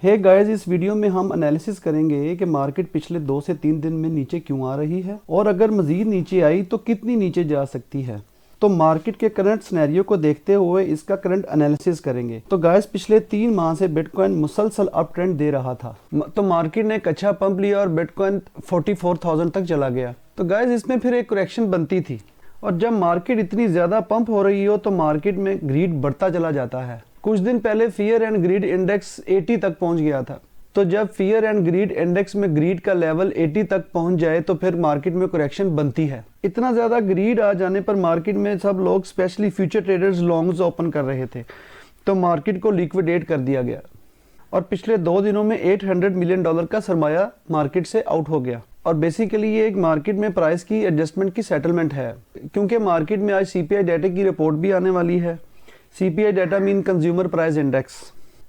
Hey guys, इस video में हम एनालिसिस करेंगे कि मार्केट पिछले 2 से 3 दिन में नीचे क्यों आ रही है और अगर मजीद नीचे आई तो कितनी नीचे जा सकती है। तो मार्केट के करंट सिनेरियो को देखते हुए इसका करंट एनालिसिस करेंगे। तो गाइस, पिछले 3 माह से बिटकॉइन मुसलसल अप ट्रेंड दे रहा था। तो मार्केट ने एक अच्छा पंप लिया और बिटकॉइन 44,000 तक चला गया। तो गाइस, इसमें फिर एक करेक्शन बनती थी और जब मार्केट इतनी ज़्यादा पंप हो रही हो तो मार्केट में ग्रीड बढ़ता चला जाता है। कुछ दिन पहले फियर एंड ग्रीड इंडेक्स 80 तक पहुंच गया था। तो जब फियर एंड ग्रीड इंडेक्स में ग्रीड का लेवल 80 तक पहुंच जाए तो फिर मार्केट में करेक्शन बनती है। इतना ज़्यादा ग्रीड आ जाने पर मार्केट में सब लोग specially future traders longs open कर रहे थे, तो मार्केट को लिक्विडेट कर दिया गया और पिछले 2 दिनों में $800 मिलियन का सरमाया मार्केट से आउट हो गया। और बेसिकली ये एक मार्केट में प्राइस की एडजस्टमेंट की सेटलमेंट है, क्योंकि मार्केट में आज CPI डाटा की रिपोर्ट भी आने वाली है। CPI data mean consumer price index.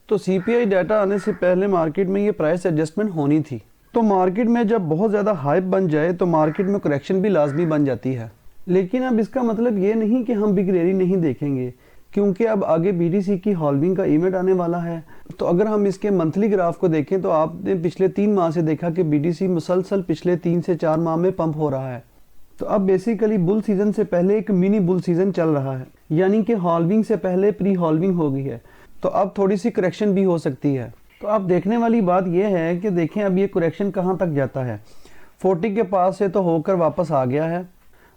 तो CPI डाटा आने से पहले मार्केट में ये प्राइस एडजस्टमेंट होनी थी। तो मार्केट में जब बहुत ज़्यादा हाइप बन जाए तो मार्केट में करेक्शन भी लाजमी बन जाती है। लेकिन अब इसका मतलब ये नहीं कि हम बिग रैली नहीं देखेंगे, क्योंकि अब आगे BTC की हॉल्विंग का इवेंट आने वाला है। तो अगर हम इसके मंथली ग्राफ को देखें तो आपने पिछले 3 माह से देखा कि BTC मुसलसल पिछले 3 से 4 माह में पंप हो रहा है। तो अब बेसिकली बुल सीजन से पहले एक मिनी बुल सीजन चल रहा है, यानी कि हॉल्विंग से पहले प्री हॉल्विंग हो गई है। तो अब थोड़ी सी करेक्शन भी हो सकती है। तो अब देखने वाली बात यह है कि देखें अब ये करेक्शन कहाँ तक जाता है। 40 के पास से तो होकर वापस आ गया है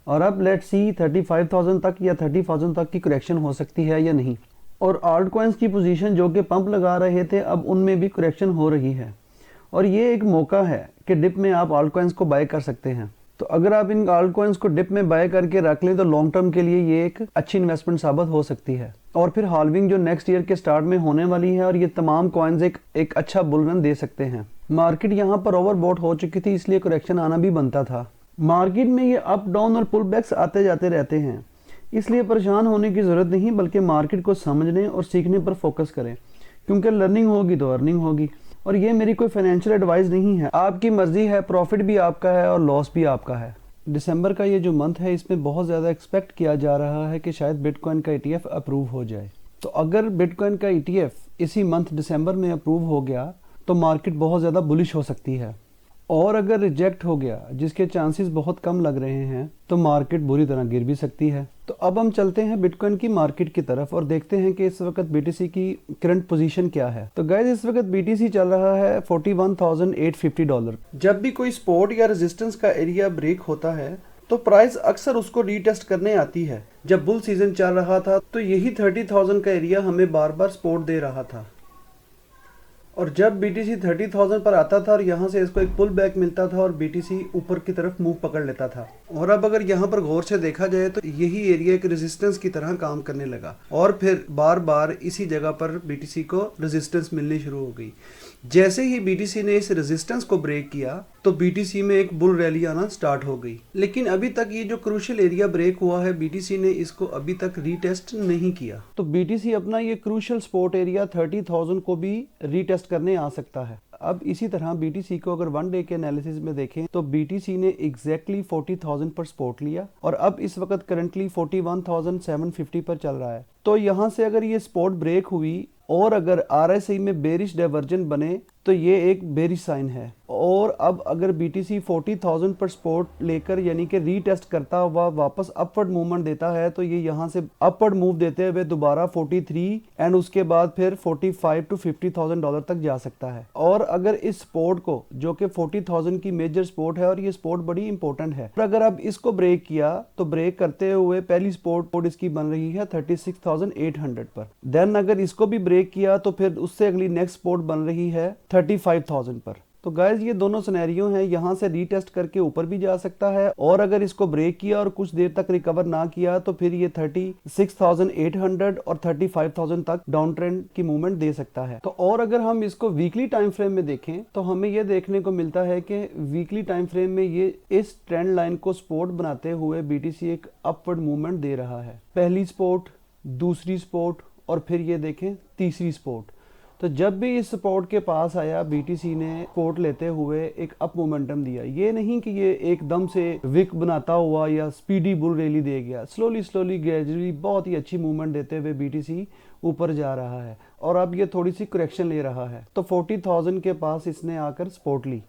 और अब लेट्स सी 35,000 तक या 30,000 तक की करेक्शन हो सकती है या नहीं। और आल्ट कॉइन्स की पोजीशन जो कि पंप लगा रहे थे अब उनमें भी करेक्शन हो रही है और ये एक मौका है कि डिप में आप आल्ट कॉइन्स को बाय कर सकते हैं। तो अगर आप इन आल्ट कॉइन्स को डिप में बाय करके रख लें तो लॉन्ग टर्म के लिए ये एक अच्छी इन्वेस्टमेंट साबित हो सकती है। और फिर हाल्विंग जो नेक्स्ट ईयर के स्टार्ट में होने वाली है और ये तमाम कॉइन्स एक अच्छा बुल रन दे सकते हैं। मार्केट यहाँ पर ओवरबॉट हो चुकी थी, इसलिए करेक्शन आना भी बनता था। मार्केट में ये अप डाउन और पुल बैक्स आते जाते रहते हैं, इसलिए परेशान होने की ज़रूरत नहीं, बल्कि मार्केट को समझने और सीखने पर फोकस करें, क्योंकि लर्निंग होगी तो अर्निंग होगी। और ये मेरी कोई फाइनेंशियल एडवाइस नहीं है, आपकी मर्जी है, प्रॉफिट भी आपका है और लॉस भी आपका है। दिसंबर का ये जो मंथ है इसमें बहुत ज़्यादा एक्सपेक्ट किया जा रहा है कि शायद बिटकॉइन का ETF अप्रूव हो जाए। तो अगर बिटकॉइन का ETF इसी मंथ दिसंबर में अप्रूव हो गया तो मार्केट बहुत ज़्यादा बुलिश हो सकती है, और अगर रिजेक्ट हो गया, जिसके चांसेस बहुत कम लग रहे हैं, तो मार्केट बुरी तरह गिर भी सकती है। तो अब हम चलते हैं बिटकॉइन की मार्केट की तरफ और देखते हैं कि इस वक्त BTC की करंट पोजीशन क्या है। तो गाइस, इस वक्त BTC चल रहा है $41,850। जब भी कोई सपोर्ट या रेजिस्टेंस का एरिया ब्रेक होता है तो प्राइस अक्सर उसको रीटेस्ट करने आती है। जब बुल सीजन चल रहा था तो यही 30,000 का एरिया हमें बार बार सपोर्ट दे रहा था, और जब BTC 30,000 पर आता था और यहाँ से इसको एक पुल बैक मिलता था और BTC ऊपर की तरफ मूव पकड़ लेता था। और अब अगर यहाँ पर गौर से देखा जाए तो यही एरिया एक रेजिस्टेंस की तरह काम करने लगा और फिर बार बार इसी जगह पर BTC को रेजिस्टेंस मिलनी शुरू हो गई। जैसे ही BTC ने इस रेजिस्टेंस को ब्रेक किया तो BTC में एक बुल रैली आना स्टार्ट हो गई। लेकिन अभी तक ये जो क्रूशियल एरिया ब्रेक हुआ है, BTC ने इसको अभी तक रीटेस्ट नहीं किया। तो BTC अपना ये क्रूशियल सपोर्ट एरिया 30,000 को भी रीटेस्ट करने आ सकता है। अब इसी तरह BTC को अगर 1 डे के एनालिसिस में देखें तो BTC ने एग्जैक्टली 40,000 पर सपोर्ट लिया और अब इस वक्त करंटली 41,750 पर चल रहा है। तो यहाँ से अगर ये सपोर्ट ब्रेक हुई और अगर RSI में बेरिश डाइवर्जन बने तो ये एक बेरिश साइन है। और अब अगर BTC 40,000 पर सपोर्ट लेकर यानी कि रीटेस्ट करता हुआ वापस अपवर्ड मूवमेंट देता है तो ये यहाँ से अपवर्ड मूव देते हुए दोबारा 43 एंड उसके बाद फिर 45 to $50,000 तक जा सकता है। और अगर इस सपोर्ट को, जो कि 40,000 की मेजर सपोर्ट है और ये सपोर्ट बड़ी इंपॉर्टेंट है, और अगर अब इसको ब्रेक किया तो ब्रेक करते हुए पहली सपोर्ट इसकी बन रही है 36,800 पर। देन अगर इसको भी ब्रेक किया तो फिर उससे अगली नेक्स्ट सपोर्ट बन रही है 35,000 पर। तो गाइज, ये दोनों सिनेरियो हैं, यहाँ से रीटेस्ट करके ऊपर भी जा सकता है और अगर इसको ब्रेक किया और कुछ देर तक रिकवर ना किया तो फिर ये 36,800 और 35,000 तक डाउन ट्रेंड की मूवमेंट दे सकता है। तो और अगर हम इसको वीकली टाइम फ्रेम में देखें तो हमें ये देखने को मिलता है कि वीकली टाइम फ्रेम में ये इस ट्रेंड लाइन को सपोर्ट बनाते हुए BTC एक अपवर्ड मूवमेंट दे रहा है। पहली सपोर्ट, दूसरी सपोर्ट और फिर ये देखें तीसरी सपोर्ट। तो जब भी इस सपोर्ट के पास आया बीटीसी ने सपोर्ट लेते हुए एक अप मोमेंटम दिया। ये नहीं कि ये एकदम से विक बनाता हुआ या स्पीडी बुल रैली दे गया, स्लोली स्लोली ग्रेजुअली बहुत ही अच्छी मूवमेंट देते हुए बीटीसी ऊपर जा रहा है और अब ये थोड़ी सी करेक्शन ले रहा है। तो 40,000 के पास इसने आकर सपोर्ट ली।